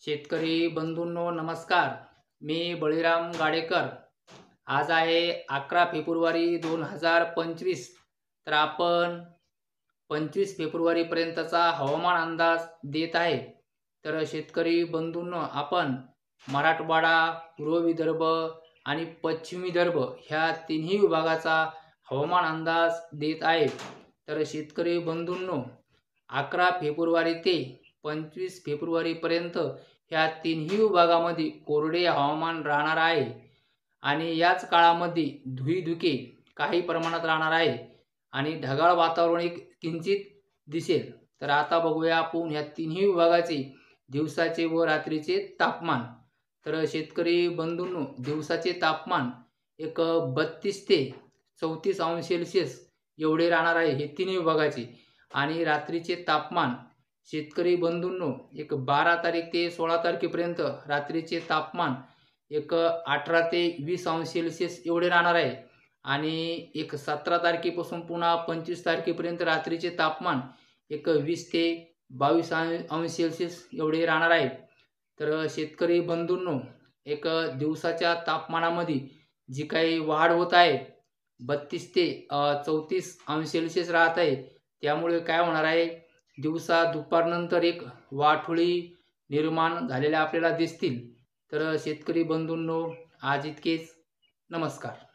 शेतकरी बंधूंनो नमस्कार. मी बळीराम गाडेकर. आज आहे 11 फेब्रुवारी 2025. तर आपण 25 फेब्रुवारीपर्यंतचा हवामान अंदाज देत आहे. तर शेतकरी बंधूंनो, आपण मराठवाडा, पूर्व विदर्भ आणि पश्चिम विदर्भ ह्या तिन्ही विभागाचा हवामान अंदाज देत आहे. तर शेतकरी बंधूंनो, 11 फेब्रुवारी ते 25 फेब्रुवारीपर्यंत ह्या तिन्ही विभागामध्ये कोरडे हवामान राहणार आहे आणि याच काळामध्ये धुळीधुके काही प्रमाणात राहणार आहे आणि ढगाळ वातावरण एक किंचित दिसेल. तर आता बघूया आपण ह्या तिन्ही विभागाचे दिवसाचे व रात्रीचे तापमान. तर शेतकरी बंधूंनो, दिवसाचे तापमान एक 32 ते 34 अंश सेल्सिअस एवढे राहणार आहे हे तिन्ही विभागाचे. आणि रात्रीचे तापमान शेतकरी बंधूंनो, एक 12 तारीख ते 16 तारखेपर्यंत रात्रीचे तापमान एक 18 ते 20 अंश सेल्सिअस एवढे राहणार आहे. आणि एक 17 तारखेपासून पुन्हा 25 तारखेपर्यंत रात्रीचे तापमान एक 20 ते 22 अंश सेल्सिअस एवढे राहणार आहे. तर शेतकरी बंधूंनो, एक दिवसाच्या तापमानामध्ये जी काही वाढ होत आहे 32 ते 34 अंश सेल्सिअस राहत आहे. त्यामुळे काय होणार आहे, दिवसा दुपारनंतर एक वाटोळी निर्माण झालेल्या आपल्याला दिसतील. तर शेतकरी बंधूंनो, आज इतकेच. नमस्कार.